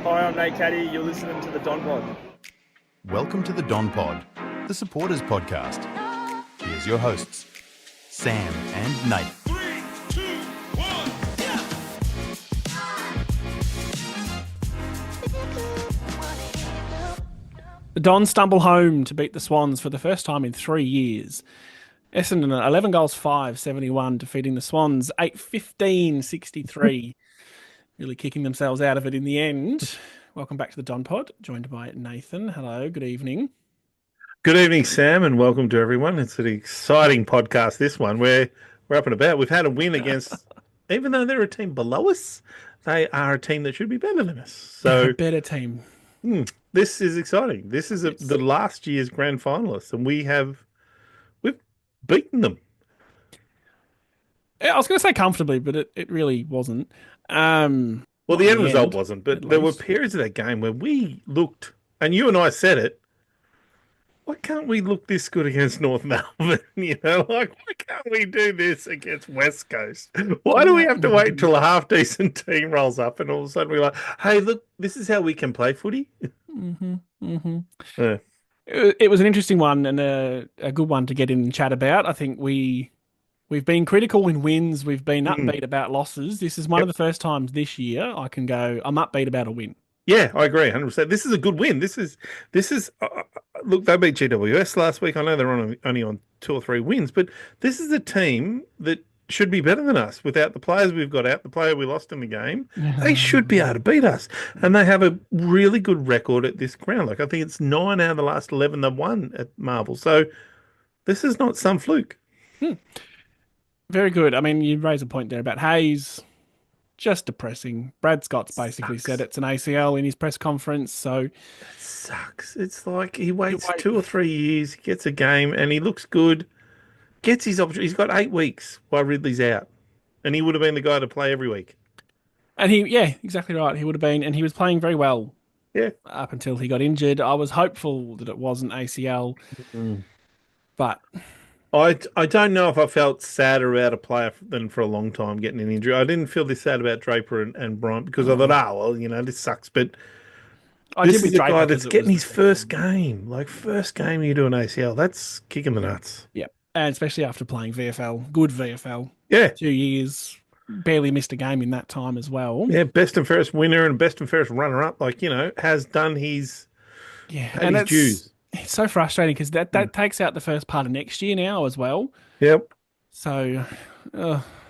Hi, I'm Nate Caddy. You're listening to the Don Pod. Welcome to the Don Pod, the supporters podcast. Here's your hosts, Sam and Nate. 3, 2, 1, yeah! The Dons stumble home to beat the Swans for the first time in 3 years. Essendon 11 goals 5-71, defeating the Swans 8-15-63. Really kicking themselves out of it in the end. Welcome back to the Don Pod, joined by Nathan. Hello, good evening. Good evening, Sam, and welcome to everyone. It's an exciting podcast, this one, where we're up and about. We've had a win against, even though they're a team below us, they are a team that should be better than us. So, A better team. This is exciting. This is the last year's grand finalists, and we've beaten them. I was going to say comfortably, but it really wasn't. Well, the end result wasn't, but there were periods of that game where we looked, and you and I said it, why can't we look this good against North Melbourne? Why can't we do this against West Coast? Why do we have to wait until a half-decent team rolls up and all of a sudden we're like, hey, look, this is how we can play footy? Yeah. It was an interesting one and a good one to get in and chat about. I think we've been critical in wins. We've been upbeat about losses. This is one of the first times this year I can go, I'm upbeat about a win. Yeah, I agree, 100%. This is a good win. This is look, they beat GWS last week. I know they're only on 2 or 3 wins, but this is a team that should be better than us without the players we've got out, the player we lost in the game. They should be able to beat us. And they have a really good record at this ground. Like, I think it's 9 out of the last 11 they've won at Marvel. So this is not some fluke. Very good. I mean, you raise a point there about Hayes. Just depressing. Brad Scott's basically said it's an ACL in his press conference, so... It sucks. It's like he waits 2 or 3 years, gets a game, and he looks good, gets his opportunity. He's got 8 weeks while Ridley's out, and he would have been the guy to play every week. And exactly right. He would have been, and he was playing very well up until he got injured. I was hopeful that it wasn't ACL, but... I don't know if I felt sadder about a player than for a long time getting an injury. I didn't feel this sad about Draper and Bryant because I thought, this sucks. But this is a guy that's getting his first game. Like, first game you do an ACL. That's kicking the nuts. Yeah, and especially after playing VFL. Good VFL. Yeah. 2 years. Barely missed a game in that time as well. Yeah, best and fairest winner and best and fairest runner-up. Has done his dues. It's so frustrating because that takes out the first part of next year now as well. Yep. So,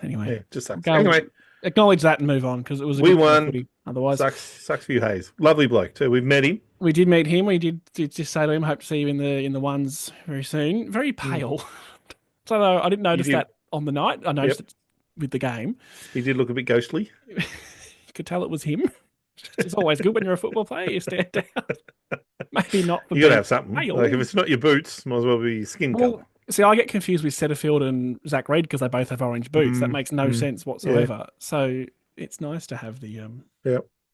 anyway. Yeah, just sucks. Anyway. Acknowledge that and move on because it was we won. Otherwise. Sucks for you, Hayes. Lovely bloke too. We've met him. We did meet him. We did just say to him, hope to see you in the ones very soon. Very pale. So I didn't notice that on the night. I noticed it with the game. He did look a bit ghostly. You could tell it was him. It's always good when you're a football player. You stand out. Maybe not. You got to have something. Pale. Like, if it's not your boots, might as well be your skin colour. See, I get confused with Setterfield and Zach Reid because they both have orange boots. That makes no sense whatsoever. Yeah. So it's nice to have the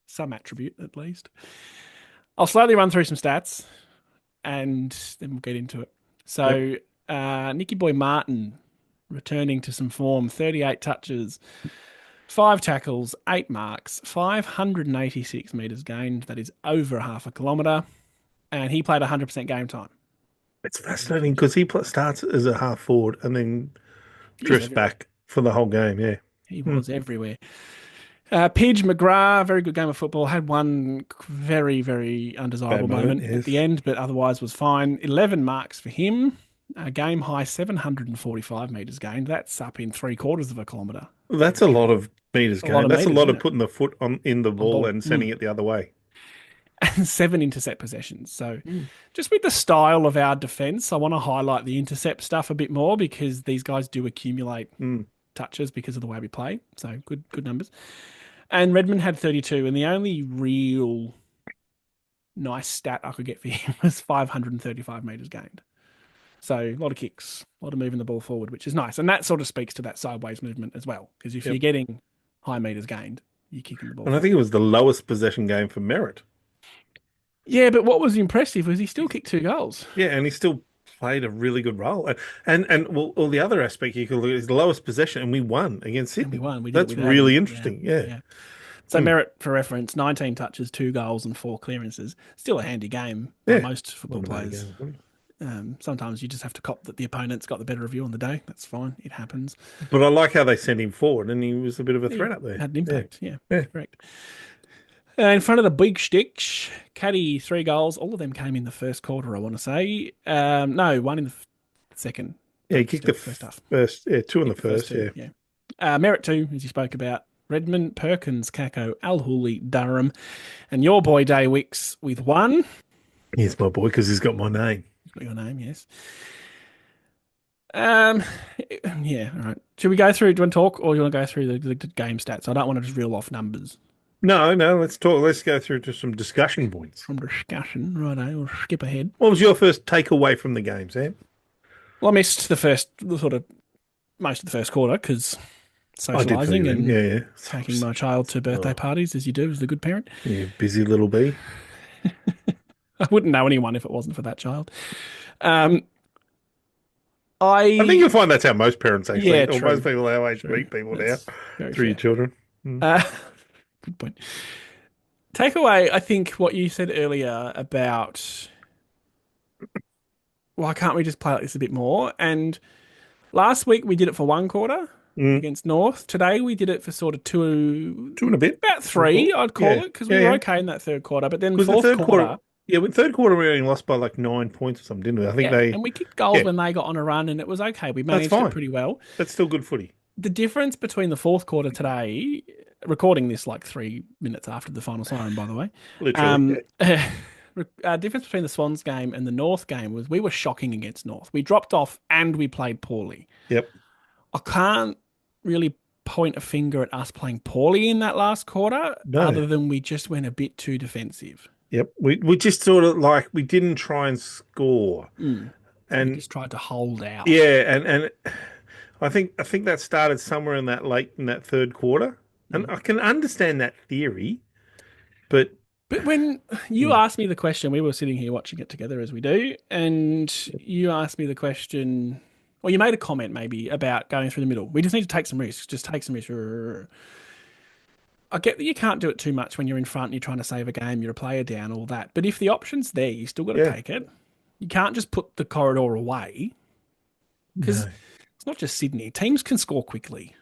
some attribute at least. I'll slowly run through some stats and then we'll get into it. So Nicky Boy Martin returning to some form, 38 touches. 5 tackles, 8 marks, 586 metres gained. That is over half a kilometre. And he played 100% game time. It's fascinating because he starts as a half forward and then drifts back for the whole game, yeah. He was everywhere. Pidge McGrath, very good game of football. Had one very, very undesirable moment at the end, but otherwise was fine. 11 marks for him. A game high 745 metres gained. That's up in 3/4 of a kilometre. That's a lot of metres gained. That's a lot of putting the foot in the ball and sending it the other way. And 7 intercept possessions. So just with the style of our defence, I want to highlight the intercept stuff a bit more because these guys do accumulate touches because of the way we play. So good numbers. And Redmond had 32, and the only real nice stat I could get for him was 535 metres gained. So a lot of kicks, a lot of moving the ball forward, which is nice. And that sort of speaks to that sideways movement as well. Because if you're getting high metres gained, you're kicking the ball. And I think it was the lowest possession game for Merritt. Yeah, but what was impressive was he still kicked 2 goals. Yeah, and he still played a really good role. And the other aspect you could look at is the lowest possession, and we won against Sydney. And we won. That's really interesting. Yeah. So merit for reference, 19 touches, 2 goals and 4 clearances. Still a handy game by Yeah. most football Not a bad players. game. Sometimes you just have to cop that the opponent's got the better of you on the day. That's fine. It happens. But I like how they sent him forward, and he was a bit of a threat up there. Had an impact. Yeah, Yeah. correct. In front of the big sticks, Caddy, 3 goals. All of them came in the first quarter, I want to say. No, one in the second. Yeah, he kicked the first half. first, yeah, 2 in the first, two, yeah. Merit 2, as you spoke about. Redmond, Perkins, Kako, Al Hooley, Durham, and your boy Day Wicks with 1. He's my boy because he's got my name. He's got your name, yes. Yeah, all right. Should we go through, do you want to talk, or do you want to go through the game stats? I don't want to just reel off numbers. No, let's talk. Let's go through to some discussion points. From discussion, righto, we'll skip ahead. What was your first takeaway from the game, Sam? Well, I missed most of the first quarter because socialising and taking my child to birthday parties, as you do as the good parent. You busy little bee. I wouldn't know anyone if it wasn't for that child. I think you'll find that's how most parents actually, Yeah, or true. most people our age meet people That's now very through your fair. children. Good point. Takeaway, I think what you said earlier about why can't we just play like this a bit more? And last week we did it for 1 quarter against North. Today we did it for sort of 2 and a bit. about 3, I'd call it, because we were okay in that third quarter. But then fourth quarter. Yeah, with third quarter we only lost by like 9 points or something, didn't we? I think and we kicked goals when they got on a run, and it was okay. We managed it pretty well. That's still good footy. The difference between the fourth quarter today, recording this like 3 minutes after the final siren, by the way. Literally. Difference between the Swans game and the North game was we were shocking against North. We dropped off and we played poorly. Yep. I can't really point a finger at us playing poorly in that last quarter, other than we just went a bit too defensive. Yep. We just sort of like, we didn't try and score. And we just tried to hold out. Yeah, and I think that started somewhere in that third quarter. And I can understand that theory, but when you asked me the question, we were sitting here watching it together as we do, and you asked me the question, or you made a comment maybe about going through the middle. We just need to take some risks. Just take some risks. I get that you can't do it too much when you're in front and you're trying to save a game, you're a player down, all that. But if the option's there, you still got to take it. You can't just put the corridor away because it's not just Sydney. Teams can score quickly.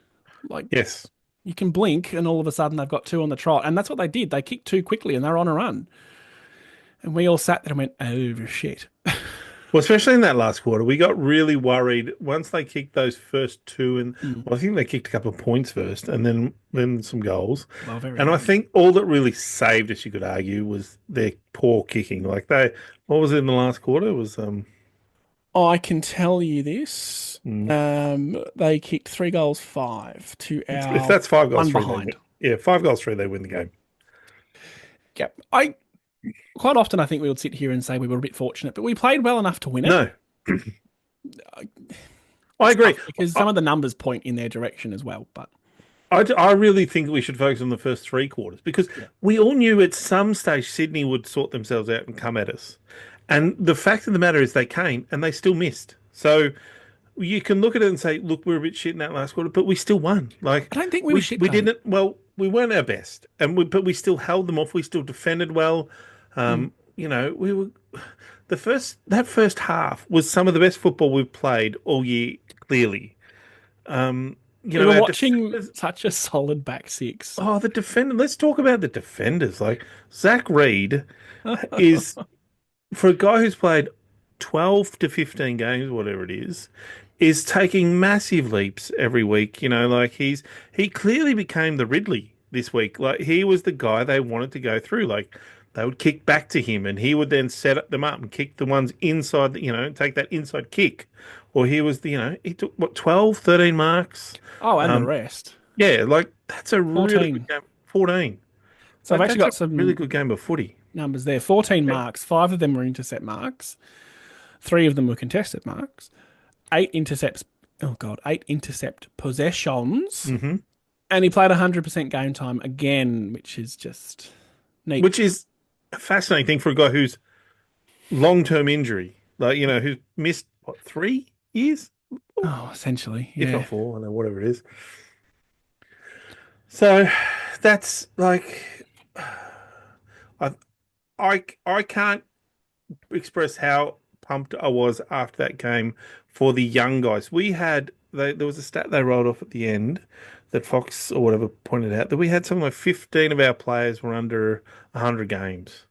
Yes. You can blink and all of a sudden they've got 2 on the trot. And that's what they did. They kicked 2 quickly and they're on a run. And we all sat there and went, oh, shit. Well, especially in that last quarter, we got really worried once they kicked those first 2. And I think they kicked a couple of points first and then some goals. Well, I think all that really saved us, you could argue, was their poor kicking. Like what was it in the last quarter? It was I can tell you this. They kicked 3 goals, 5 to our if that's 5 goals, 1 3, behind. 5 goals, 3, they win the game. Yep. Quite often I think we would sit here and say we were a bit fortunate, but we played well enough to win it. No. I agree. Because some of the numbers point in their direction as well. But I really think we should focus on the first 3 quarters because we all knew at some stage Sydney would sort themselves out and come at us. And the fact of the matter is they came and they still missed. So you can look at it and say, look, we're a bit shit in that last quarter, but we still won. Like I don't think we were shit. We didn't. Well, we weren't our best, but we still held them off. We still defended well. You know, we were that first half was some of the best football we've played all year. Clearly, we were watching such a solid back 6. Oh, the defender. Let's talk about the defenders. Like Zach Reed is, for a guy who's played 12 to 15 games, whatever it is taking massive leaps every week. You know, like he clearly became the Ridley this week. Like he was the guy they wanted to go through. Like they would kick back to him and he would then set them up and kick the ones inside, take that inside kick. Or he was he took 12, 13 marks. Oh, and the rest. Yeah, like that's a 14. really good game. 14. So I've actually got some really good game of footy. Numbers there. 14 marks. 5 of them were intercept marks. 3 of them were contested marks. 8 intercepts. Oh God, 8 intercept possessions. Mm-hmm. And he played 100% game time again, which is just neat. Which is a fascinating thing for a guy who's long-term injury, who's missed 3 years? Oh, essentially, yeah. If not 4, I don't know, whatever it is. So that's like I I can't express how pumped I was after that game for the young guys. There was a stat they rolled off at the end that Fox or whatever pointed out that we had something like 15 of our players were under 100 games.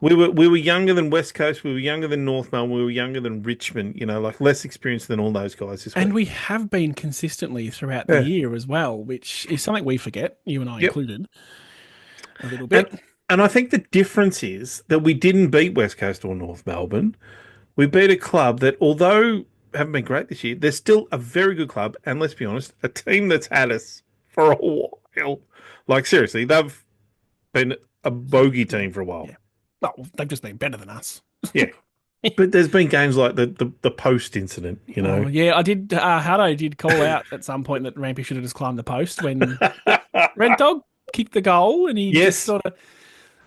We were younger than West Coast, we were younger than North Melbourne, we were younger than Richmond, like less experienced than all those guys this And week. we have been consistently throughout the Yeah. year as well, which is something we forget, you and I Yep. included, a little And bit. and I think the difference is that we didn't beat West Coast or North Melbourne. We beat a club that, although haven't been great this year, they're still a very good club. And let's be honest, a team that's had us for a while. Like, seriously, they've been a bogey team for a while. Yeah. Well, they've just been better than us. Yeah. But there's been games like the post incident, Oh, yeah, I did. Hado did call out at some point that Rampy should have just climbed the post when Red Dog kicked the goal, and he Yes. just sort of.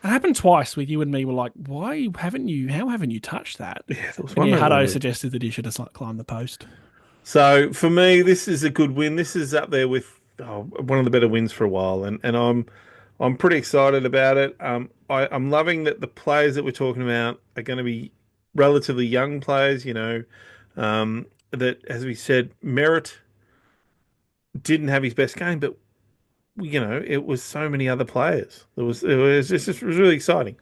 It happened twice with you and me. Were like, why haven't you? How haven't you touched that? Yeah, there was And one yeah, that Hado was- suggested that he should have climbed the post. So for me, this is a good win. This is up there with one of the better wins for a while, and I'm pretty excited about it. I'm loving that the players that we're talking about are going to be relatively young players. That, as we said, Merritt didn't have his best game, but it was so many other players. It was really exciting.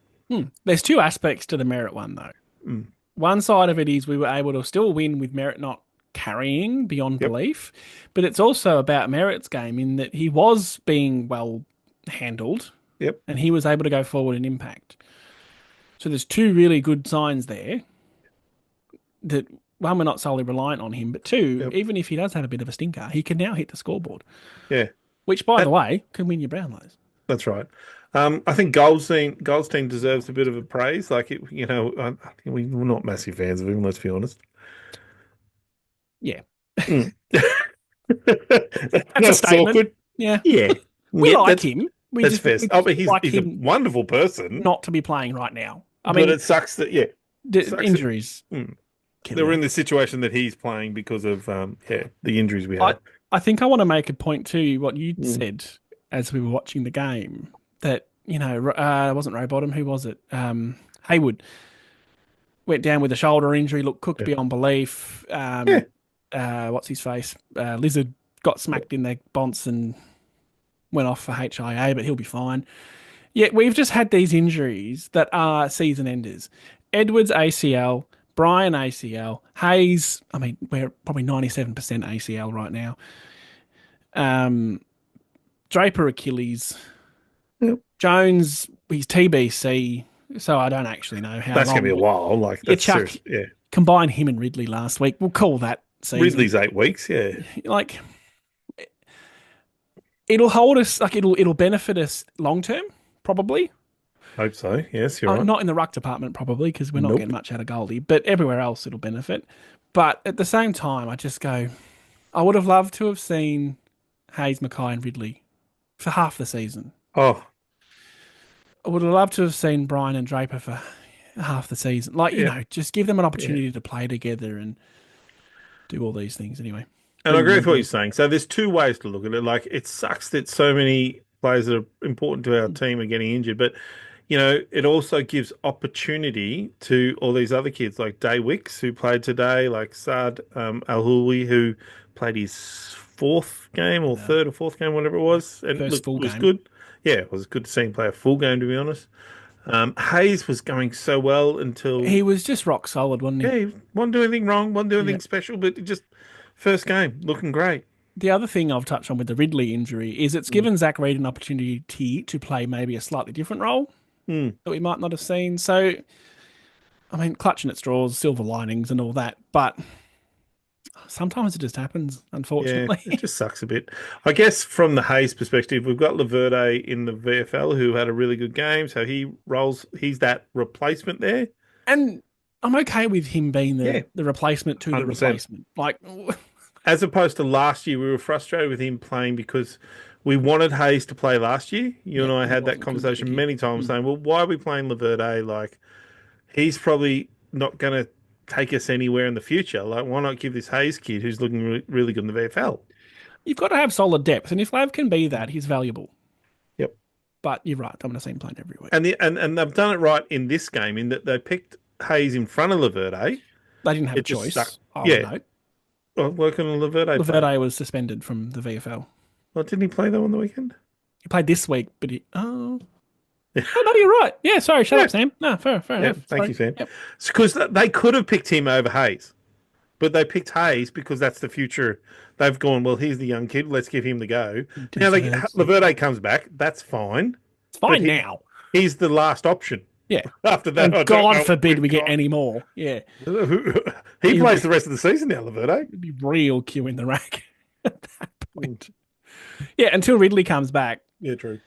There's two aspects to the Merit one, though. Mm. One side of it is we were able to still win with Merit not carrying beyond Yep. belief, but it's also about Merit's game in that he was being well handled. Yep. And he was able to go forward and impact. So there's two really good signs there that, one, we're not solely reliant on him, but two, Yep. even if he does have a bit of a stinker, he can now hit the scoreboard, Yeah. which, by the way, can win your Brownlows. That's right. I think Goldstein deserves a bit of a praise. Like we're not massive fans of him. Let's be honest. Yeah. Mm. That's a statement. awkward. Yeah. Yeah, We Yeah, like that's- him. We That's just fair. we Oh, but just like he's a him wonderful person. not to be playing right now. I but mean, it sucks that sucks that- injuries. Mm. kill They're you. in the situation that he's playing because of the injuries we had. I think I want to make a point to what you Mm. said as we were watching the game that, it wasn't Rowbottom. Who was it? Haywood went down with a shoulder injury, looked cooked Yeah. beyond belief. What's his face? Lizard got smacked in the bonce and went off for HIA, but he'll be fine. Yet we've just had these injuries that are season enders. Edwards ACL, Brian ACL, Hayes, I mean, we're probably 97% ACL right now. Draper Achilles. Yep. Jones, he's TBC, so I don't actually know how That's long. going to be a while. Like that's Chuck- serious. Yeah, Combine him and Ridley last week. We'll call that season. Ridley's 8 weeks. Yeah, Like, it'll hold us, like it'll benefit us long term, probably. hope so. Yes, you're right. Not in the ruck department, probably, because we're not Nope. getting much out of Goldie, but everywhere else it'll benefit. But at the same time, I just go, I would have loved to have seen Hayes, Mackay, and Ridley for half the season. Oh, I would have loved to have seen Brian and Draper for half the season. Like, Yeah. just give them an opportunity to play together and do all these things anyway. and I agree with what you're saying. So there's two ways to look at it. Like it sucks that so many players that are important to our team are getting injured, but it also gives opportunity to all these other kids like Day Wicks, who played today, like Saad Al-Huli, who played his fourth game or third or fourth game, whatever it was, and First full was game. good. Yeah, it was good to see him play a full game, to be honest. Hayes was going so well until He was just rock solid, wasn't he? he wasn't doing anything wrong, wasn't doing anything special, but it just first game looking great. The other thing I've touched on with the Ridley injury is it's given Zach Reed an opportunity to play maybe a slightly different role that we might not have seen. So, I mean, clutching at straws, silver linings and all that, but sometimes it just happens, unfortunately. Yeah, it just sucks a bit. I guess from the Hayes perspective, we've got Laverde in the VFL who had a really good game, so he's that replacement there. And I'm okay with him being Yeah. the replacement to the 100%. replacement. Like, As opposed to last year, we were frustrated with him playing because we wanted Hayes to play last year. You and I he had that wasn't conversation good. many times saying, well, why are we playing Laverde? Like, he's probably not going to take us anywhere in the future. Like, why not give this Hayes kid who's looking really good in the VFL? you've got to have solid depth. And if Lav can be that, he's valuable. But you're right. I'm going to see him playing every week. And they've done it right in this game in that they picked Hayes in front of Laverde. They didn't have a It just choice. stuck. I would Yeah. note. Well, working on Laverde. Laverde was suspended from the VFL. Well, didn't he play though on the weekend? He played this week, but oh no, you're right. Yeah, sorry, shut up, Sam. No, fair Yeah, enough. thank you, Sorry. Sam. Yep. Because they could have picked him over Hayes, but they picked Hayes because that's the future. They've gone, well, here's the young kid. Let's give him the go. Now, Laverde comes back. That's fine. It's fine now. He's the last option. Yeah. After that, And God forbid we get any more. Yeah. He plays the rest of the season now, Laverde. It'd be real queue in the rack at that point. Yeah, until Ridley comes back. Yeah, true.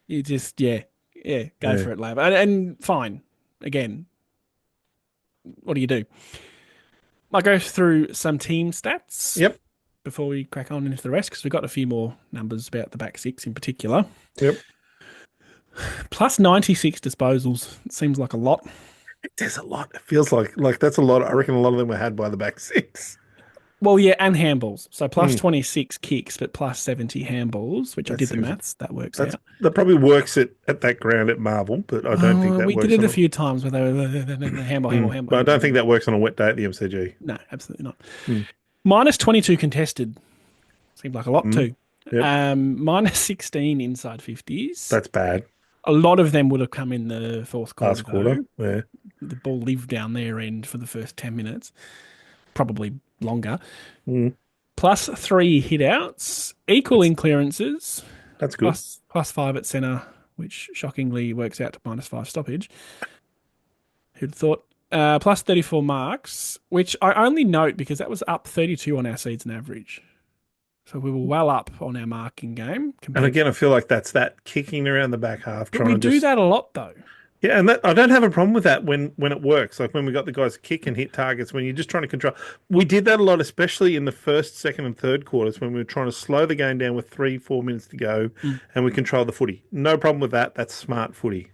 You just, go for it, Lav. And fine. Again, what do you do? I'll go through some team stats. Yep. Before we crack on into the rest, because we've got a few more numbers about the back six in particular. Yep. Plus 96 disposals. It seems like a lot. There's a lot. It feels like that's a lot. I reckon a lot of them were had by the back six. Well, yeah, and handballs. So plus 26 kicks, but plus 70 handballs, which I did the seems- maths. That works out. That probably works at that ground at Marvel, but I don't think that we works. did it on a few times where they were the handball. But I don't think that works on a wet day at the MCG. No, absolutely not. Minus 22 contested. Seems like a lot too. Yep. Minus 16 inside 50s. That's bad. A lot of them would have come in the fourth quarter. Last quarter, yeah. The ball lived down their end for the first 10 minutes. Probably longer. Plus 3 hit outs. Equal in clearances. That's good. Plus 5 at centre, which shockingly works out to minus 5 stoppage. Who'd have thought? Plus 34 marks, which I only note because that was up 32 on our season average. So we were well up on our marking game. And again, I feel like that's that kicking around the back half. But we do that a lot, though. Yeah, and I don't have a problem with that when it works. Like when we got the guys kick and hit targets, when you're just trying to control. We did that a lot, especially in the first, second, and third quarters when we were trying to slow the game down with 3-4 minutes to go and we control the footy. No problem with that. That's smart footy.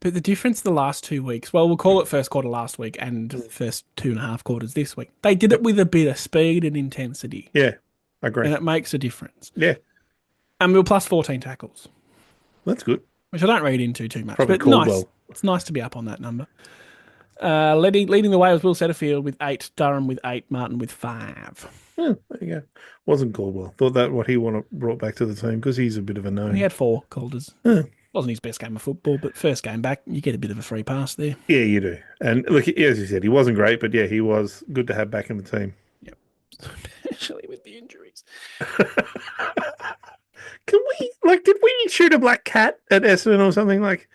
But the difference the last 2 weeks, well, we'll call it first quarter last week and the first 2.5 quarters this week. They did it with a bit of speed and intensity. Yeah, I agree. And it makes a difference. Yeah. And we were plus 14 tackles. That's good. Which I don't read into too much. Probably but nice. Caldwell. It's nice to be up on that number. Leading the way was Will Setterfield with 8, Durham with 8, Martin with 5. There you go. Wasn't Caldwell. Thought that what he brought back to the team because he's a bit of a known. He had 4 Calders. Wasn't his best game of football, but first game back, you get a bit of a free pass there. Yeah, you do. And look, as you said, he wasn't great, but yeah, he was good to have back in the team. Yep. Especially with the injuries. Did we shoot a black cat at Essendon or something? Like,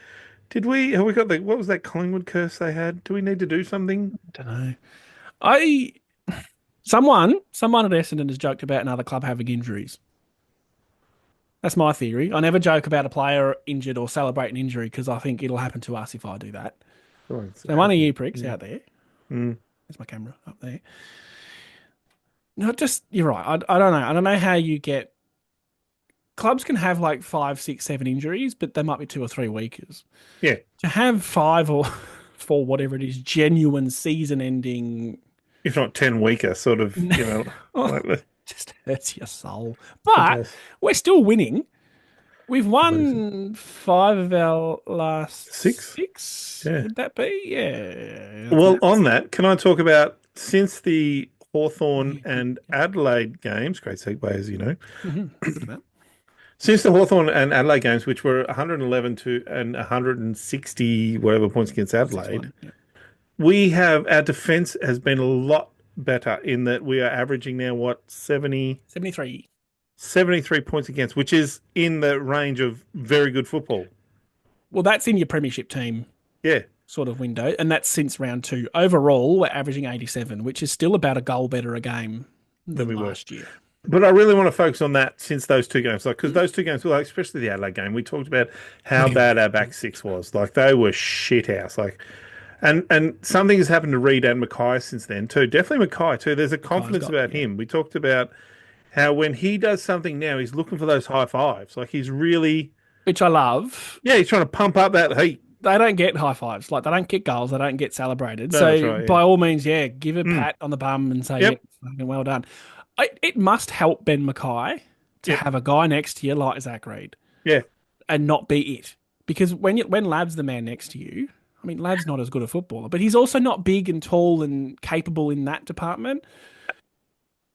have we got what was that Collingwood curse they had? Do we need to do something? I don't know. Someone at Essendon has joked about another club having injuries. That's my theory. I never joke about a player injured or celebrate an injury because I think it'll happen to us if I do that. Oh, so one of you pricks out there. There's my camera up there. No, you're right. I don't know. I don't know how you get. Clubs can have like 5, 6, 7 injuries, but there might be 2 or 3 weakers. Yeah. To have 5 or 4, whatever it is, genuine season-ending, if not 10 weaker, sort of, just hurts your soul. But we're still winning. We've won 5 of our last 6. Yeah. Would that be? Yeah. Well, on that, can I talk about since the Hawthorn and Adelaide games? Great segue, as you know. Since the Hawthorn and Adelaide games, which were 111 to and 160 whatever points against Adelaide, our defence has been a lot better in that we are averaging now 73 points against, which is in the range of very good football. Well, that's in your premiership team. Yeah. Sort of window, and that's since round 2. Overall, we're averaging 87, which is still about a goal better a game than last year. But I really want to focus on that since those 2 games, because those 2 games, especially the Adelaide game, we talked about how bad our back 6 was. Like they were shit house. And something has happened to Reid and Mackay since then too. Definitely Mackay too. There's a confidence about him. We talked about how when he does something now, he's looking for those high fives. Like he's really, which I love. Yeah, he's trying to pump up that heat. They don't get high fives. Like they don't get goals. They don't get celebrated. No, so by all means, give a pat on the bum and say, well done. It must help Ben Mackay to have a guy next to you like Zach Reid. Yeah. and not be it. Because when Lab's the man next to you, I mean, Lab's not as good a footballer, but he's also not big and tall and capable in that department.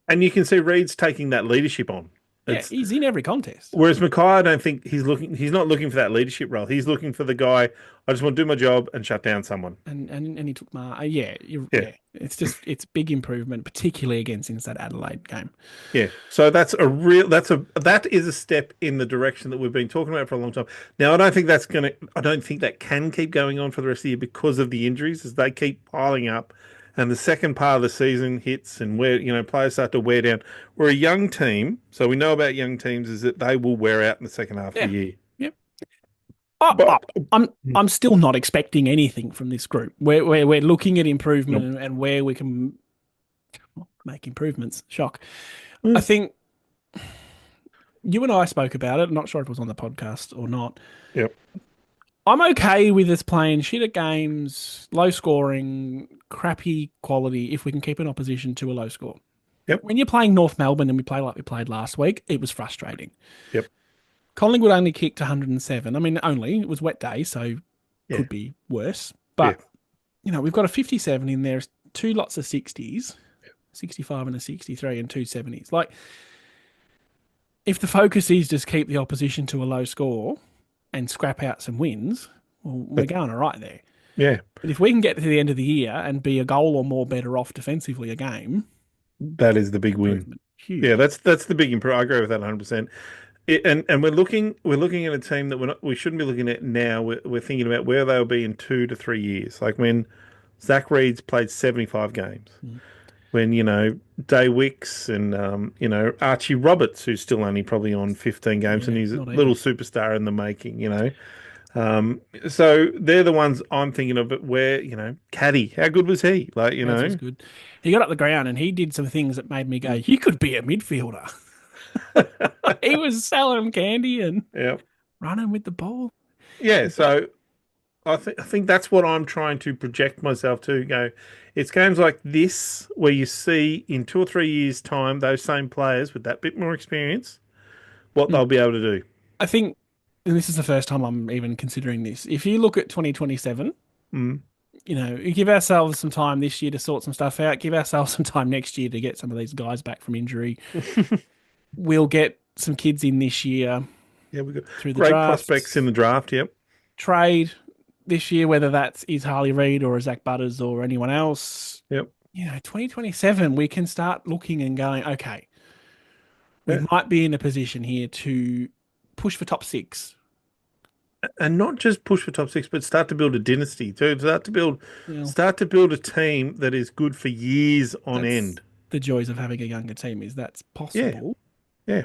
And you can see Reed's taking that leadership on. Yeah, he's in every contest. Whereas Mackay, I don't think he's not looking for that leadership role. He's looking for the guy, I just want to do my job and shut down someone. And he took yeah. It's big improvement, particularly against that Adelaide game. Yeah. So that is a step in the direction that we've been talking about for a long time. Now I don't think that can keep going on for the rest of the year because of the injuries as they keep piling up. And the second part of the season hits and players start to wear down. We're a young team, so we know about young teams is that they will wear out in the second half of the year. Yep. I'm still not expecting anything from this group. We're looking at improvement and where we can make improvements. Shock. I think you and I spoke about it. I'm not sure if it was on the podcast or not. Yep. I'm okay with us playing shit at games, low scoring, crappy quality, if we can keep an opposition to a low score. Yep. When you're playing North Melbourne and we play like we played last week, it was frustrating. Yep. Collingwood only kicked 107. I mean, it was wet day, so could be worse. But, we've got a 57 in there, 2 lots of 60s, 65 and a 63 and 2 70s. Like, if the focus is just keep the opposition to a low score and scrap out some wins, well, we're going all right there. Yeah. But if we can get to the end of the year and be a goal or more better off defensively a game, that is the big win. Huge. Yeah, that's the big improvement. I agree with that 100%. And we're looking at a team that we shouldn't be looking at now. We're thinking about where they'll be in 2 to 3 years. Like when Zach Reed's played 75 games. When, Day Wicks and, Archie Roberts, who's still only probably on 15 games and he's a little superstar in the making, So they're the ones I'm thinking of, but where, Caddy, how good was he? Like, That was good. He got up the ground and he did some things that made me go, you could be a midfielder. He was selling them candy and running with the ball. Yeah, so I think that's what I'm trying to project myself to go. It's games like this where you see in 2 or 3 years' time those same players with that bit more experience, what they'll be able to do. I think, and this is the first time I'm even considering this, if you look at 2027, you give ourselves some time this year to sort some stuff out, give ourselves some time next year to get some of these guys back from injury. We'll get some kids in this year. Yeah, we've got through the great drafts. prospects in the draft, yep. Trade this year, whether that's Harley Reid or Zach Butters or anyone else. Yep. 2027, we can start looking and going, okay, we might be in a position here to push for top 6. And not just push for top 6, but start to build a dynasty too. Start to build a team that is good for years on end. The joys of having a younger team is that's possible. Yeah.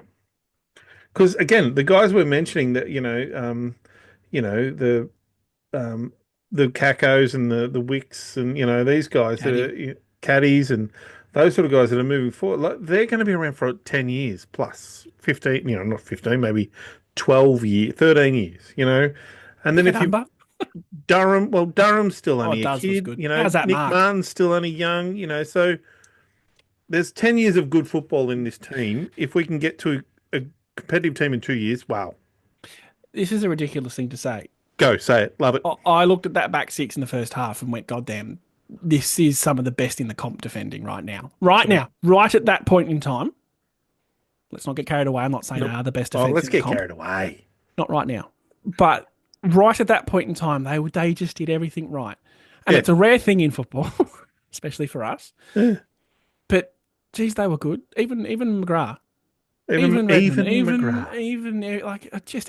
Because again, the guys we're mentioning that the Cacos and the Wicks and these guys that are caddies and those sort of guys that are moving forward, like, they're going to be around for 10 years plus 15. Not 15, maybe 12 years, 13 years. And then Durham's still only a kid. Good. Nick Martin's still only young. So there's 10 years of good football in this team. If we can get to a competitive team in 2 years, wow. This is a ridiculous thing to say. Go, say it. Love it. I looked at that back 6 in the first half and went, God damn, this is some of the best in the comp defending right now. Right at that point in time. Let's not get carried away. I'm not saying they are the best defense. Let's get carried away. Not right now. But right at that point in time, they just did everything right. And it's a rare thing in football, especially for us. Yeah. But, geez, they were good. Even McGrath. Even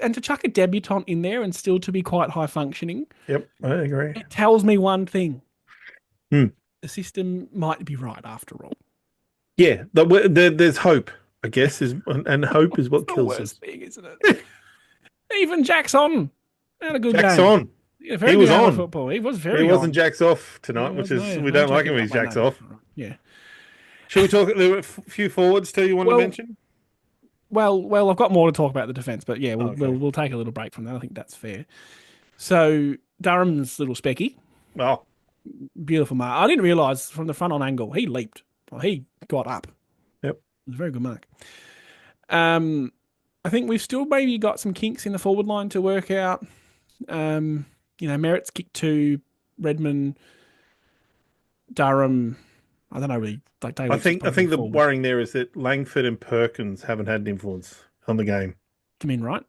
and to chuck a debutant in there and still to be quite high functioning. Yep, I agree. It tells me one thing: the system might be right after all. Yeah, there's hope, I guess, and hope is what kills us. Thing, isn't it? Even Jackson had a good game. Jackson, he was on football. He was very. He wasn't Jack's off tonight, which is we don't like him when he's Jack's off. Yeah. Shall we talk? There were a few forwards too you want to mention? Well, I've got more to talk about the defence, but yeah, we'll take a little break from that. I think that's fair. So Durham's little specky. Oh, beautiful mark. I didn't realise from the front on angle he leaped. Well, he got up. Yep, it was a very good mark. I I think we've still maybe got some kinks in the forward line to work out. Merritt's kicked 2, Redmond, Durham. I don't know really. Like Daly I think the worrying there is that Langford and Perkins haven't had an influence on the game. Come in, right?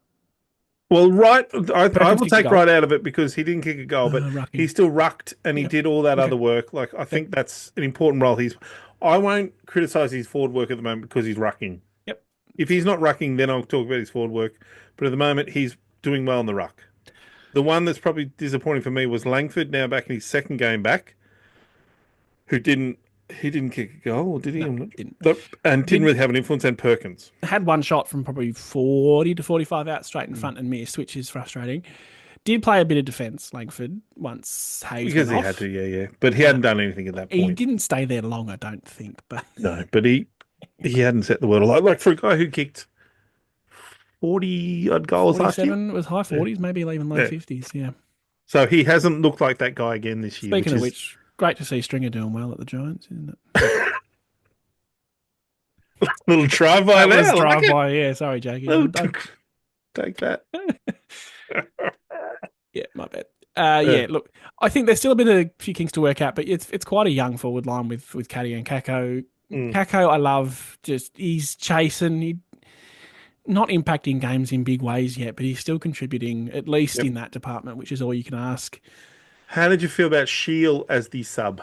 Well, right, I will kicked a take goal. right out of it because he didn't kick a goal, but Rucking. he still rucked and he Yep. did all that Okay. other work. Like I think that's an important role. I won't criticize his forward work at the moment because he's rucking. Yep. If he's not rucking, then I'll talk about his forward work. But at the moment, he's doing well in the ruck. The one that's probably disappointing for me was Langford, now back in his second game back, who didn't kick a goal, or did he? No, didn't. And didn't really have an influence. And Perkins Had one shot from probably 40 to 45 out straight in front and missed, which is frustrating. Did play a bit of defence, Langford, once Hayes because went he off. had to, yeah. But he hadn't done anything at that point. He didn't stay there long, I don't think. But No, but he hadn't set the world alight. Like for a guy who kicked 40 odd goals last year. 47 was high 40s, maybe even low 50s. Yeah. So he hasn't looked like that guy again this year. Speaking of which, great to see Stringer doing well at the Giants, isn't it? little drive-by there. That was I like it. drive-by, yeah. Sorry, Jackie. Take that. Yeah, my bad. Yeah, look, I think there's still a few kinks to work out, but it's quite a young forward line with Caddy and Kako. Kako, I love. Just he's chasing. He not impacting games in big ways yet, but he's still contributing at least in that department, which is all you can ask. How did you feel about Shield as the sub?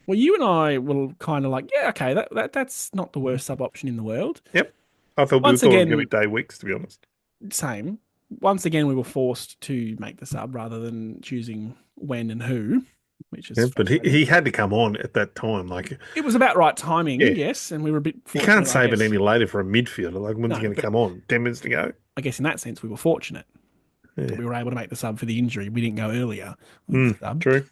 Well, you and I were kind of like, yeah, okay, that's not the worst sub option in the world. Yep, I thought Once we were again, going to be day weeks, to be honest. Same. Once again, we were forced to make the sub rather than choosing when and who, which is but he had to come on at that time. Like it was about right timing, yes, and we were a bit. You can't save it any later for a midfielder. Like when's he going to come on? 10 minutes to go. I guess in that sense, we were fortunate that we were able to make the sub for the injury. We didn't go earlier. With the sub. True.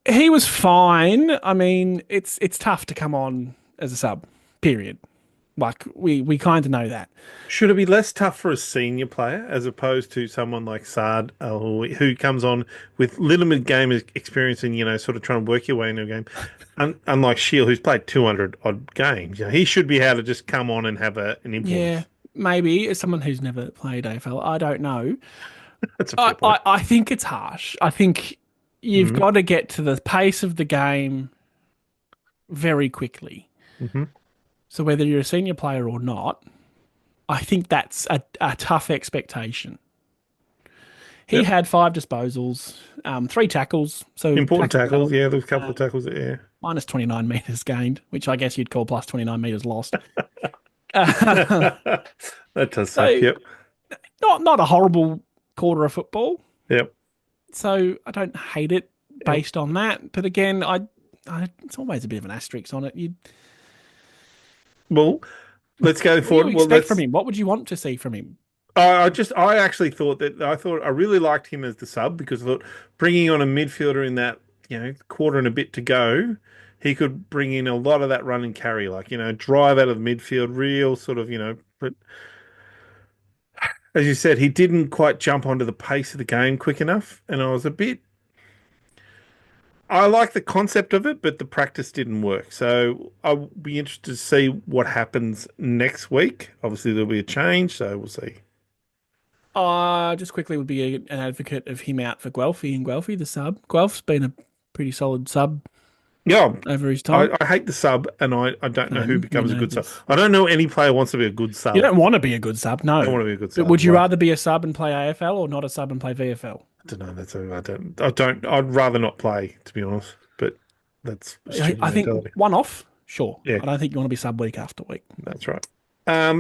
He was fine. I mean, it's tough to come on as a sub. Period. Like we kind of know that. Should it be less tough for a senior player as opposed to someone like Sard who comes on with limited game experience and sort of trying to work your way into a game, unlike Shield who's played 200 odd games? He should be able to just come on and have an influence. Yeah, maybe as someone who's never played AFL, I don't know. That's a fair point. I think it's harsh. I think you've got to get to the pace of the game very quickly. Mm-hmm. So whether you're a senior player or not, I think that's a tough expectation. He had 5 disposals, 3 tackles. So important tackles. Yeah, there was a couple of tackles there. Minus 29 metres gained, which I guess you'd call plus 29 metres lost. That does suck, yep. Not a horrible quarter of football. Yep. So I don't hate it based on that. But again, it's always a bit of an asterisk on it. Well, let's go forward. What do you expect from him? What would you want to see from him? I actually thought I really liked him as the sub because I thought bringing on a midfielder in that quarter and a bit to go, he could bring in a lot of that run and carry, like drive out of the midfield, real sort of But as you said, he didn't quite jump onto the pace of the game quick enough, and I was a bit. I like the concept of it, but the practice didn't work. So I'll be interested to see what happens next week. Obviously, there'll be a change, so we'll see. Just quickly would be an advocate of him out for Guelphy and Guelphy, the sub. Guelph's been a pretty solid sub over his time. I hate the sub, and I don't know who becomes a good sub. I don't know any player wants to be a good sub. You don't want to be a good sub, no. I don't want to be a good sub. But would you rather be a sub and play AFL or not a sub and play VFL? I don't know. I'd rather not play, to be honest. But that's I think one off, sure. Yeah. I don't think you want to be sub week after week. That's right.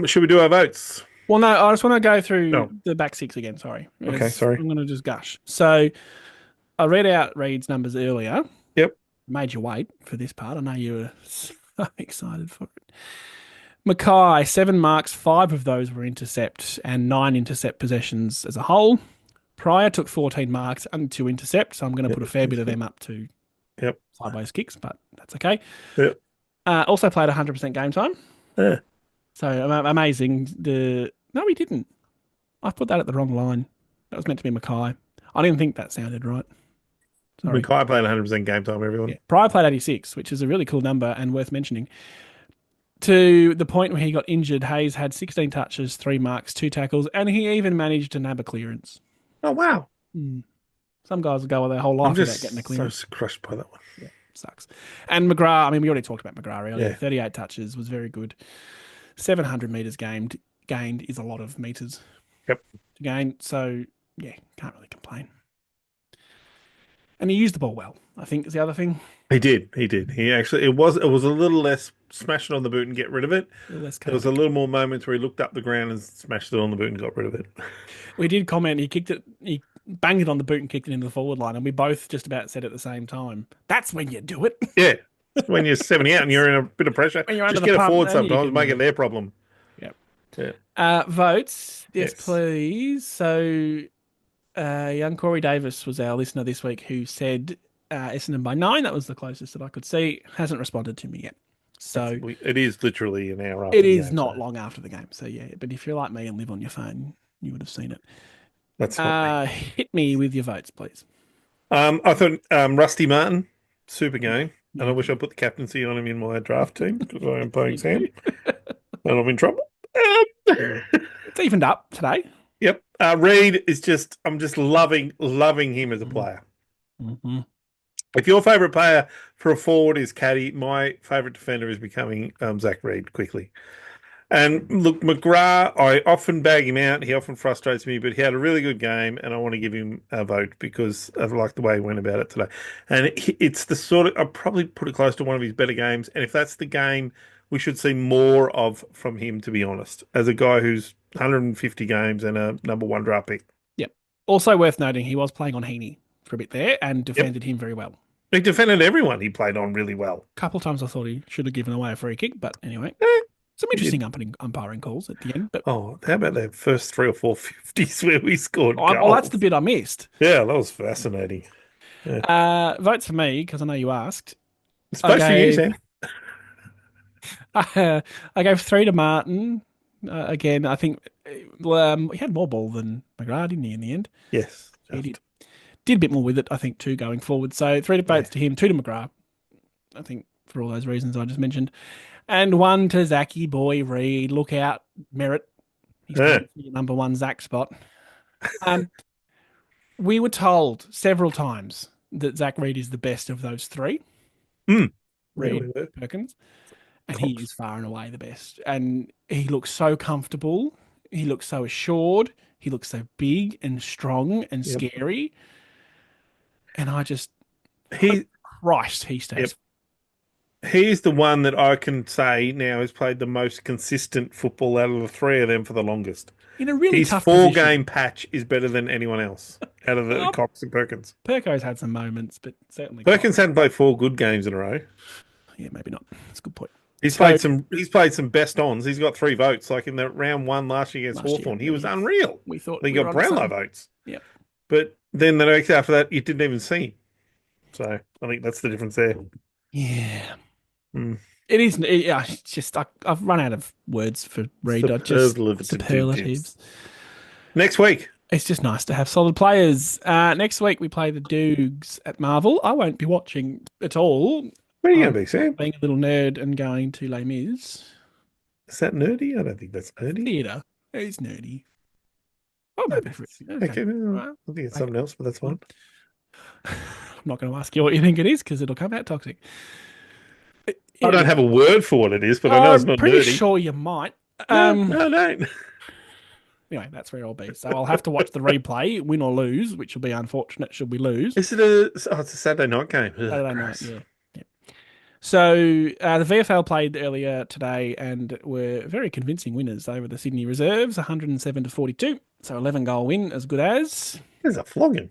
Should we do our votes? Well, no, I just want to go through the back 6 again. Sorry. Okay, sorry. I'm going to just gush. So I read out Reed's numbers earlier. Yep. Made you wait for this part. I know you were so excited for it. Mackay, 7 marks, 5 of those were intercept and 9 intercept possessions as a whole. Pryor took 14 marks and 2 intercepts, so I'm going to put a fair bit of them up to sideways kicks, but that's okay. Yep. Also played 100% game time. Yeah. So amazing. No, he didn't. I put that at the wrong line. That was meant to be Mackay. I didn't think that sounded right. Sorry. Mackay played 100% game time, everyone. Yeah. Pryor played 86, which is a really cool number and worth mentioning. To the point where he got injured, Hayes had 16 touches, 3 marks, 2 tackles, and he even managed to nab a clearance. Oh, wow. Some guys will go their whole I'm life without just getting a so clearance. crushed by that one. Yeah, sucks. And McGrath, I mean, we already talked about McGrath earlier. Yeah. 38 touches was very good. 700 metres gained is a lot of metres Yep. to gain. So, yeah, can't really complain. And he used the ball well, I think, is the other thing. He did. He actually, it was a little less smash it on the boot and get rid of it. There was a little more moments where he looked up the ground and smashed it on the boot and got rid of it. We did comment, he banged it on the boot and kicked it into the forward line, and we both just about said at the same time, that's when you do it. Yeah. When you're 70 out and you're in a bit of pressure, When you're just under get the a pump, forward then you sometimes, can make do it their problem. Yep. Votes, yes, Yes. please. So, young Corey Davis was our listener this week who said Essendon by 9. That was the closest that I could see. Hasn't responded to me yet. So It is literally an hour after it the is game, not so long after the game. So yeah, but if you're like me and live on your phone, you would have seen it. That's not me. Hit me with your votes, please. I thought Rusty Martin, super game. And I wish I put the captaincy on him in my draft team because I am playing Sam. And I'm in trouble. It's evened up today. Yep. Reed is I'm just loving him as a player. Mm-hmm. If your favourite player for a forward is Caddy, my favourite defender is becoming Zach Reed quickly. And look, McGrath, I often bag him out. He often frustrates me, but he had a really good game, and I want to give him a vote because I like the way he went about it today. And it's the sort of, I'll probably put it close to one of his better games. And if that's the game, we should see more of from him, to be honest, as a guy who's 150 games and a number 1 draft pick. Yep. Also worth noting, he was playing on Heaney for a bit there and defended him very well. He defended everyone he played on really well. A couple of times I thought he should have given away a free kick, but anyway. Some interesting umpiring calls at the end. But how about that first 3 or 4 50s where we scored goals? Well, that's the bit I missed. Yeah, that was fascinating. Yeah. Votes for me, because I know you asked. It's supposed to be you, Sam. I gave 3 to Martin. Again, I think he had more ball than McGrath, didn't he, in the end? Yes. He did a bit more with it, I think, too, going forward. So 3 votes to him, 2 to McGrath, I think, for all those reasons I just mentioned. And 1 to Zachy Boy Reed. Look out, Merritt. He's your number 1 Zach spot. We were told several times that Zach Reed is the best of those 3. Reed, Perkins. And he is far and away the best. And he looks so comfortable. He looks so assured. He looks so big and strong and scary. And Christ, he stays. Yep. He's the one that I can say now has played the most consistent football out of the 3 of them for the longest. In a really tough position. His 4-game patch is better than anyone else out of the Cox and Perkins. Perko's had some moments, but certainly Perkins hadn't played 4 good games in a row. Yeah, maybe not. That's a good point. He's played some best ons. He's got 3 votes. Like in the round 1 last year against Hawthorn, he was unreal. We thought he got Brownlow votes. Yeah, but then the next after that, you didn't even see him. So I think that's the difference there. Yeah. It is. It's just I've run out of words for Reed. Superlatives. Next week. It's just nice to have solid players. Next week we play the Doogs at Marvel. I won't be watching at all. Where are you going to be, Sam? Being a little nerd and going to Les Mis. Is that nerdy? I don't think that's nerdy. Theatre. It's nerdy. Oh, maybe. Okay. I think it's something else, but that's fine. I'm not going to ask you what you think it is because it'll come out toxic. I don't have a word for what it is, but I know it's not I'm pretty nerdy. sure you might. No. Anyway, that's where I'll be. So I'll have to watch the replay, win or lose, which will be unfortunate should we lose. Is it it's a Saturday night game? Saturday night, yeah. So the VFL played earlier today and were very convincing winners over the Sydney Reserves, 107-42. So 11-goal win, as good as. There's a flogging.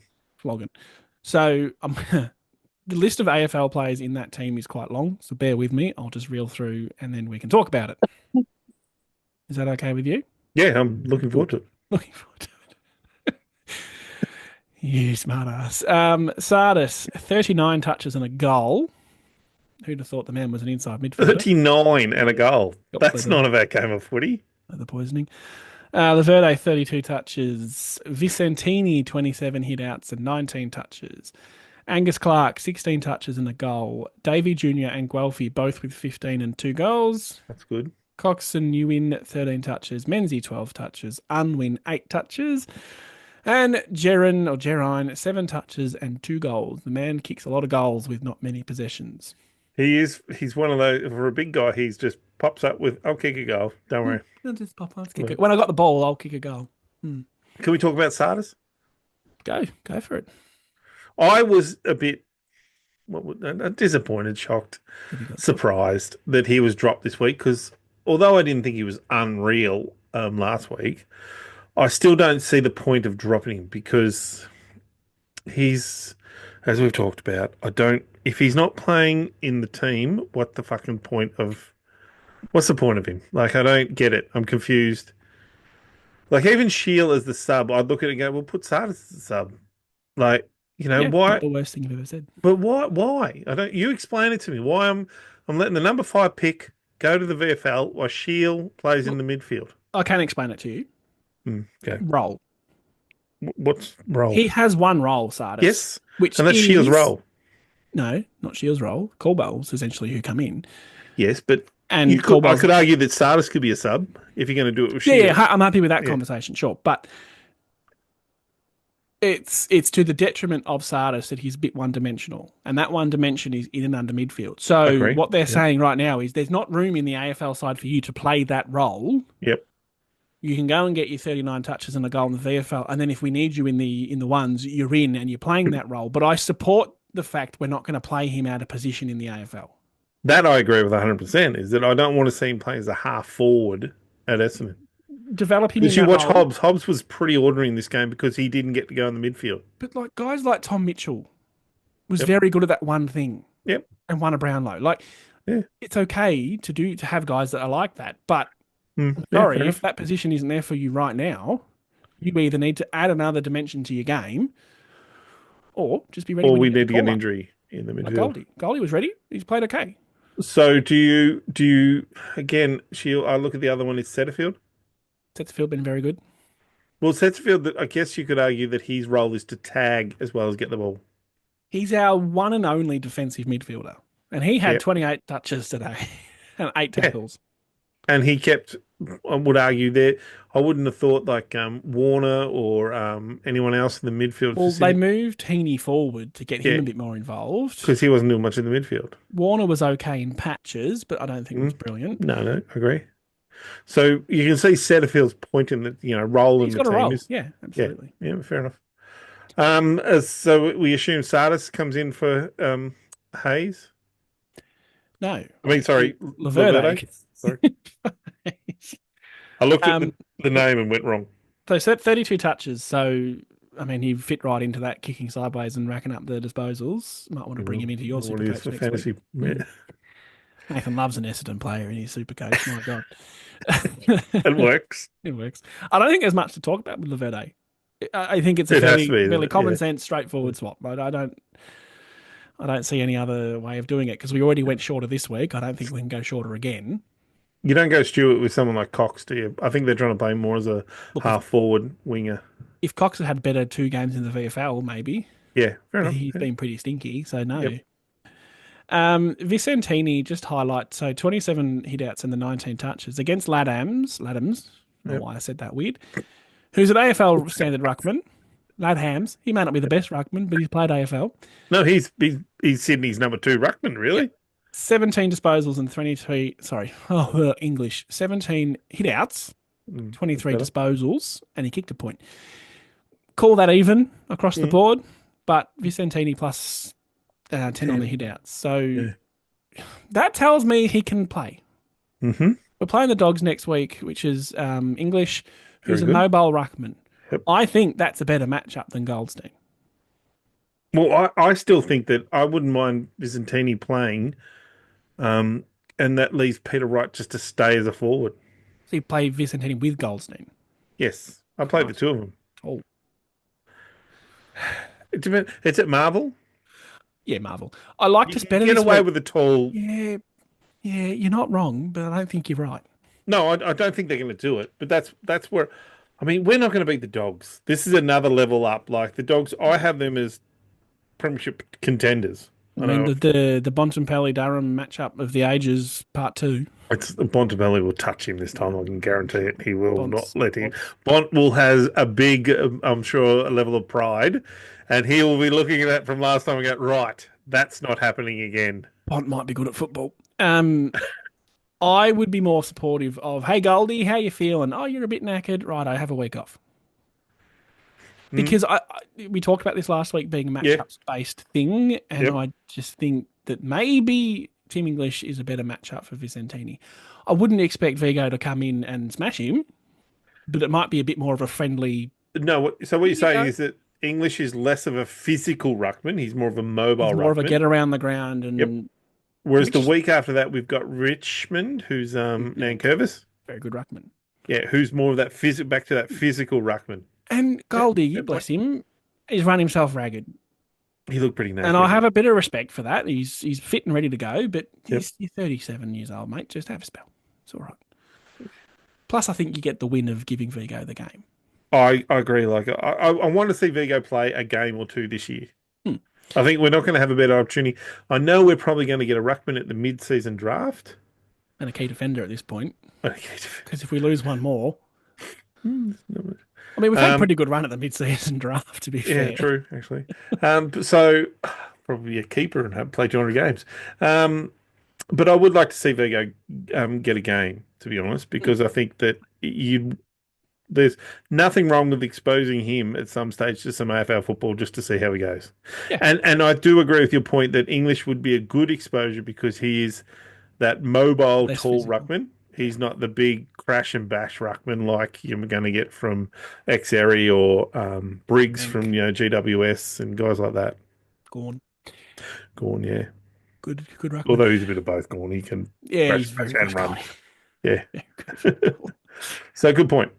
So the list of AFL players in that team is quite long, so bear with me. I'll just reel through and then we can talk about it. Is that okay with you? Yeah, I'm looking forward to it. Looking forward to it. You smart ass. Sardis, 39 touches and a goal. Who'd have thought the man was an inside midfielder? 39 and a goal. That's not a bad game of footy. The poisoning. Laverde, 32 touches. Vicentini, 27 hit-outs and 19 touches. Angus Clark, 16 touches and a goal. Davey Jr. and Guelphy both with 15 and 2 goals. That's good. Cox and Ewan, 13 touches. Menzies, 12 touches. Unwin, 8 touches. And Gerine, 7 touches and 2 goals. The man kicks a lot of goals with not many possessions. He's one of those, for a big guy, he's just pops up with, I'll kick a goal. Don't worry. I'll just pop on, kick it. When I got the ball, I'll kick a goal. Can we talk about Sardis? Go for it. I was a bit disappointed, shocked, surprised that he was dropped this week because although I didn't think he was unreal last week, I still don't see the point of dropping him because he's, as we've talked about, if he's not playing in the team, what's the point of him? Like, I don't get it. I'm confused. Like, even Shield as the sub, I'd look at it and go, well, put Sardis as the sub. Like, why? Not the worst thing you've ever said. But why? You explain it to me. Why I'm letting the number 5 pick go to the VFL while Shield plays in the midfield. I can explain it to you. Okay. Role. What's role? He has one role, Sardis. Yes. And that's Shield's role. No, not Shield's role. Callbell's essentially who come in. Yes, but I could argue that Sardis could be a sub if you're going to do it with Shield. Yeah, I'm happy with that conversation, sure. But it's to the detriment of Sardis that he's a bit one-dimensional. And that one dimension is in and under midfield. So what they're saying right now is there's not room in the AFL side for you to play that role. Yep. You can go and get your 39 touches and a goal in the VFL, and then if we need you in the ones, you're in and you're playing that role. But I support the fact we're not going to play him out of position in the AFL. That I agree with 100%, is that I don't want to see him play as a half forward at Essendon. Develop him Because in you watch role. Hobbs. Hobbs was pretty ordinary in this game because he didn't get to go in the midfield. But like guys like Tom Mitchell was very good at that one thing. Yep. And won a Brownlow. Like, it's okay to have guys that are like that, but sorry, if that position isn't there for you right now, you either need to add another dimension to your game, or just be ready. Or we need to get an injury in the midfield. Like Goldie was ready. He's played okay. So do you again? I look at the other one. Is Setterfield? Setterfield been very good. Well, Setterfield, I guess you could argue that his role is to tag as well as get the ball. He's our one and only defensive midfielder, and he had 28 touches today and 8 tackles. And he kept, I would argue there, I wouldn't have thought like Warner or anyone else in the midfield. Well, they moved Heaney forward to get him a bit more involved. Because he wasn't doing much in the midfield. Warner was okay in patches, but I don't think it was brilliant. No, I agree. So you can see Setterfield's point in the, role in the team. He's got a role, yeah, absolutely. Yeah, fair enough. So we assume Sardis comes in for Hayes? No. I mean, sorry, Laverde. Sorry. I looked at the name and went wrong. So 32 touches. So, I mean, he fit right into that, kicking sideways and racking up the disposals. Might want to bring him into your super coach next fantasy. week. Nathan loves an Essendon player in his super coach. My God. It works. It works. I don't think there's much to talk about with Laverde. I think it's a fairly common sense, straightforward swap. But I don't see any other way of doing it because we already went shorter this week. I don't think we can go shorter again. You don't go Stewart with someone like Cox, do you? I think they're trying to play more as a half-forward winger. If Cox had better 2 games in the VFL, maybe. Yeah, fair enough. He's been pretty stinky, so no. Yep. Vicentini, just highlight, so 27 hit-outs and the 19 touches against Ladhams. I don't know why I said that weird. Who's an AFL standard ruckman. Ladhams. He may not be the best ruckman, but he's played AFL. No, he's Sydney's number 2 ruckman, really. 17 disposals and 23, 17 hit-outs, 23 disposals, and he kicked a point. Call that even across the board, but Vicentini plus 10 on the hit-outs. So that tells me he can play. Mm-hmm. We're playing the Dogs next week, which is English, who's a mobile ruckman. Yep. I think that's a better matchup than Goldstein. Well, I still think that I wouldn't mind Vicentini playing, and that leaves Peter Wright just to stay as a forward. So you play Vicentini with Goldstein? Yes. I played the 2 of them. Oh. It's at Marvel? Yeah, Marvel. I liked us better. Get away with the tall. Yeah, you're not wrong, but I don't think you're right. No, I don't think they're going to do it. But that's where, I mean, we're not going to beat the Dogs. This is another level up. Like the Dogs, I have them as premiership contenders. I mean, the Bontempelli Durham matchup of the ages, part 2. It's Bontempelli will touch him this time. I can guarantee it. He will not Bonts. let him. Bont will has a big, I'm sure, a level of pride, and he will be looking at that from last time and go, right, that's not happening again. Bont might be good at football. I would be more supportive of, hey, Goldie, how you feeling? Oh, you're a bit knackered. Right, I have a week off. Because we talked about this last week being a matchups-based thing, and I just think that maybe Tim English is a better matchup for Vicentini. I wouldn't expect Vigo to come in and smash him, but it might be a bit more of a friendly... No, so what you're saying is that English is less of a physical ruckman. He's more of a mobile ruckman. More of a get around the ground. And Whereas the week after that, we've got Richmond, who's Nankervis. Very good ruckman. Yeah, who's more of that back to that physical ruckman. And Goldie, bless him, he's run himself ragged. He looked pretty naked. And I have a bit of respect for that. He's fit and ready to go, but you're 37 years old, mate. Just have a spell. It's all right. Plus, I think you get the win of giving Vigo the game. I agree. Like I want to see Vigo play a game or two this year. I think we're not going to have a better opportunity. I know we're probably going to get a ruckman at the mid-season draft. And a key defender at this point. Because if we lose one more... I mean, we've had a pretty good run at the mid-season draft, to be fair. Yeah, true, actually. So, probably a keeper and play 200 games. But I would like to see Vigo get a game, to be honest, because I think that there's nothing wrong with exposing him at some stage to some AFL football just to see how he goes. Yeah. And I do agree with your point that English would be a good exposure because he is that mobile, tall ruckman. He's not the big crash and bash ruckman like you're going to get from Xeri or Briggs from GWS and guys like that. Gorn, yeah. Good ruckman. Although he's a bit of both Gorn. He can crash and run. Yeah. So good point.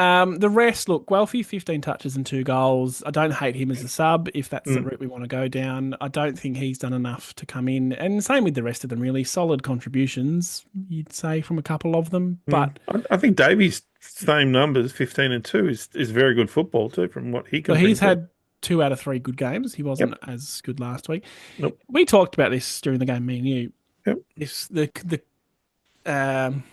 The rest, look, Guelphy, 15 touches and 2 goals. I don't hate him as a sub if that's the route we want to go down. I don't think he's done enough to come in. And same with the rest of them, really. Solid contributions, you'd say, from a couple of them. But I think Davies' same numbers, 15 and 2, is very good football too, from what he can Well, he's had 2 out of 3 good games. He wasn't as good last week. Nope. We talked about this during the game, me and you. Yep.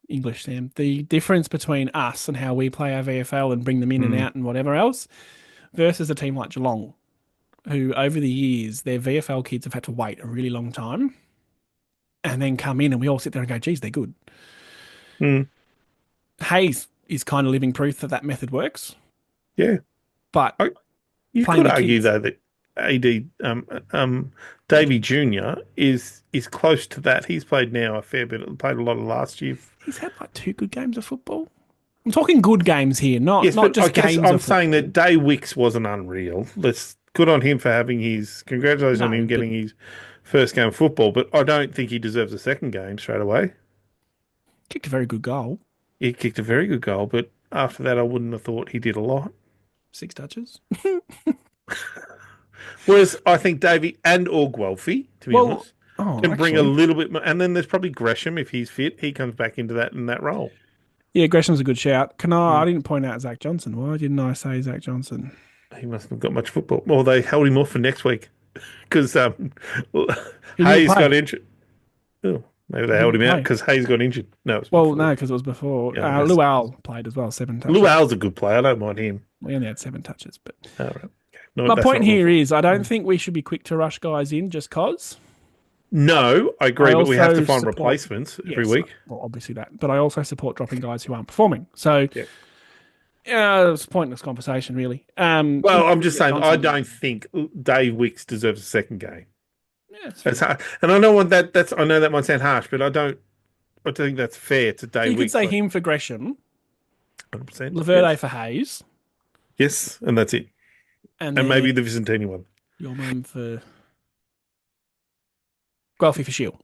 English, Sam. The difference between us and how we play our VFL and bring them in and out and whatever else versus a team like Geelong, who over the years, their VFL kids have had to wait a really long time and then come in and we all sit there and go, geez, they're good. Hayes is kind of living proof that that method works. Yeah. But you could argue, though, that AD Davey Jr. is close to that. He's played now a fair bit. Played a lot of last year. He's had like 2 good games of football. I'm talking good games here, not just games. I'm saying that Day Wicks wasn't unreal. Good on him for having congratulations on him getting his first game of football. But I don't think he deserves a second game straight away. Kicked a very good goal. He kicked a very good goal, but after that, I wouldn't have thought he did a lot. 6 touches. Whereas I think Davey or Guelphy, to be honest, can bring a little bit more. And then there's probably Gresham, if he's fit, he comes back into that in that role. Yeah, Gresham's a good shout. I didn't point out Zach Johnson. Why didn't I say Zach Johnson? He mustn't have got much football. Well, they held him off for next week because Hayes got injured. Oh, maybe they held him out because Hayes got injured. No, because it was before. Lual played as well, 7 touches. Lual's a good player. I don't mind him. We only had 7 touches, but all right. My point here is I don't think we should be quick to rush guys in just cause. No, I agree, but we have to find replacements every week. Well, obviously that. But I also support dropping guys who aren't performing. So, it's a pointless conversation, really. I'm just saying, I don't think Dave Wicks deserves a second game. Yeah, that's hard. And I know I know that might sound harsh, but I don't think that's fair to Dave Wicks. You could say him for Gresham, 100%. Laverde for Hayes. Yes, and that's it. And maybe the Vicentini one. Your mum for Guelphy for Shield.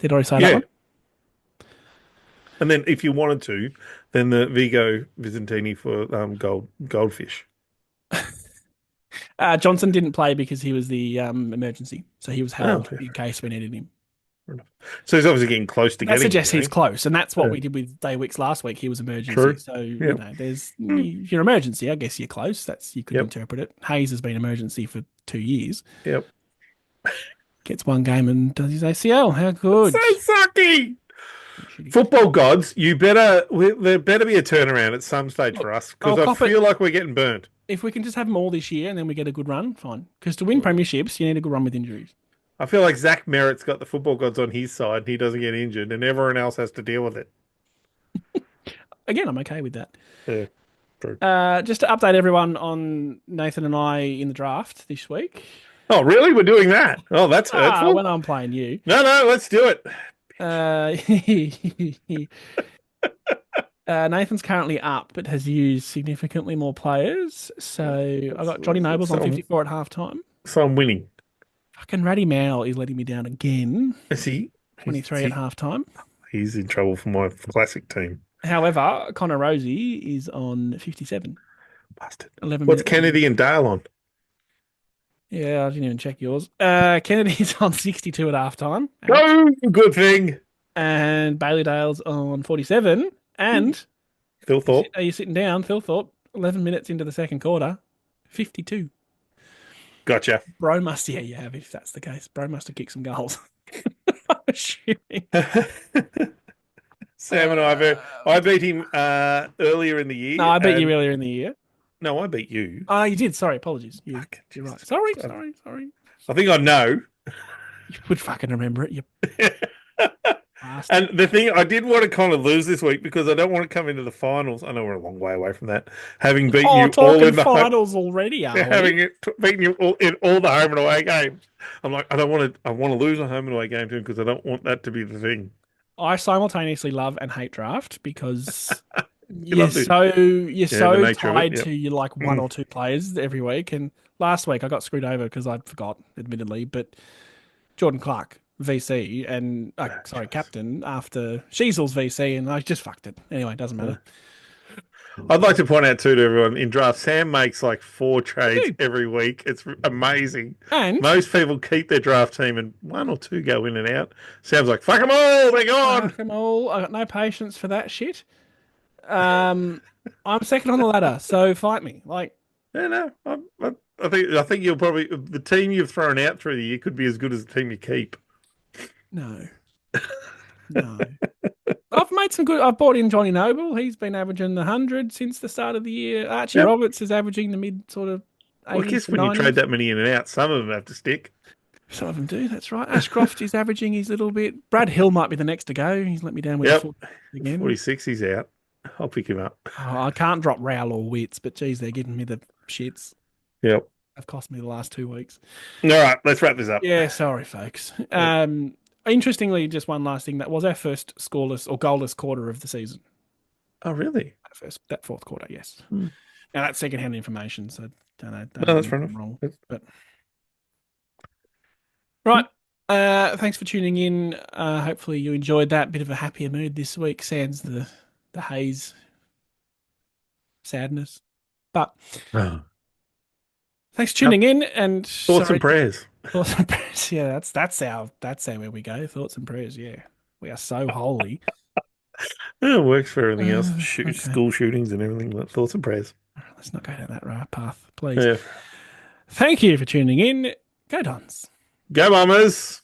Did I already say that one? And then if you wanted to, then the Vigo Vicentini for Goldfish. Johnson didn't play because he was the emergency. So he was held in case we needed him. So he's obviously getting close to That getting suggests it, he's close, and that's what Yeah. we did with Day Wicks last week. He was emergency, True. so Yep. there's your emergency. I guess you're close. That's you could Yep. interpret it. Hayes has been emergency for 2 years. Yep. Gets one game and does his ACL. How good! So sucky. Football gods, there better be a turnaround at some stage for us because I'll I cop it. feel like we're getting burnt. If we can just have them all this year and then we get a good run, fine. Because to win premierships, you need a good run with injuries. I feel like Zach Merritt's got the football gods on his side and he doesn't get injured and everyone else has to deal with it. Again, I'm okay with that. Yeah, true. Just to update everyone on Nathan and I in the draft this week. Oh, really? We're doing that? Oh, that's hurtful. When I'm playing you. No, let's do it. Nathan's currently up, but has used significantly more players. So I got Johnny Nobles on 54 at halftime. So I'm winning. Fucking Ratty Mal is letting me down again. Is he? 23 at halftime. He's in trouble for my classic team. However, Connor Rosie is on 57. Bastard. 11 What's minutes. Kennedy and Dale on? Yeah, I didn't even check yours. Kennedy's on 62 at halftime. Oh, good thing. And Bailey Dale's on 47. And Phil Thorpe. are you sitting down? Phil Thorpe, 11 minutes into the second quarter, 52. Gotcha. Bro must, yeah, you have, if that's the case. Bro must have kicked some goals. I'm assuming. Sam and I beat him earlier in the year. No, I beat you earlier in the year. No, I beat you. Oh, you did. Sorry, apologies. You're right. Sorry. I think I know. You would fucking remember it, you bastard. And the thing, I did want to kind of lose this week because I don't want to come into the finals. I know we're a long way away from that. Having beaten you all in the finals already, are we? having beaten you all in all the home and away games. I'm like, I want to lose a home and away game to him because I don't want that to be the thing. I simultaneously love and hate draft because you're love it. so the nature of it, tied yep. to your like one or two players every week. And last week I got screwed over because I forgot, admittedly, but Jordan Clark, VC, and captain after Sheasel's VC, and I just fucked it. Anyway, it doesn't matter. I'd like to point out too to everyone in draft, Sam makes like 4 trades every week. It's amazing. And most people keep their draft team and 1 or 2 go in and out. Sam's like, fuck them all, they're gone. fuck 'em all. I got no patience for that shit. I'm second on the ladder, so fight me. Like, Yeah, no, I think you'll probably the team you've thrown out through the year could be as good as the team you keep. no. I've made some good. I've bought in Johnny Noble. He's been averaging the 100 since the start of the year. Archie Roberts is averaging the mid sort of 80s. Well, I guess to when 90s. you trade that many in and out, some of them have to stick. Some of them do. That's right. Ashcroft is averaging his little bit. Brad Hill might be the next to go. He's let me down with Yep. 40 again. 46, he's out. I'll pick him up. Oh, I can't drop Rowell or Wits, but geez, they're giving me the shits. Yep. Have cost me the last 2 weeks. All right, let's wrap this up. Yeah, sorry, folks. Interestingly, just one last thing. That was our first scoreless or goalless quarter of the season. Oh, really? That fourth quarter, yes. Now that's secondhand information, so don't know. No, that's fair enough. Wrong, but right. Thanks for tuning in. Hopefully you enjoyed that bit of a happier mood this week. Sans the haze sadness, but thanks for tuning in and Thoughts and prayers. Thoughts and prayers. Yeah, that's our where we go. Thoughts and prayers. Yeah, we are so holy. Yeah, it works for everything else. Okay. School shootings and everything. Thoughts and prayers. Let's not go down that right path, please. Yeah. Thank you for tuning in. Go Dons. Go Bombers.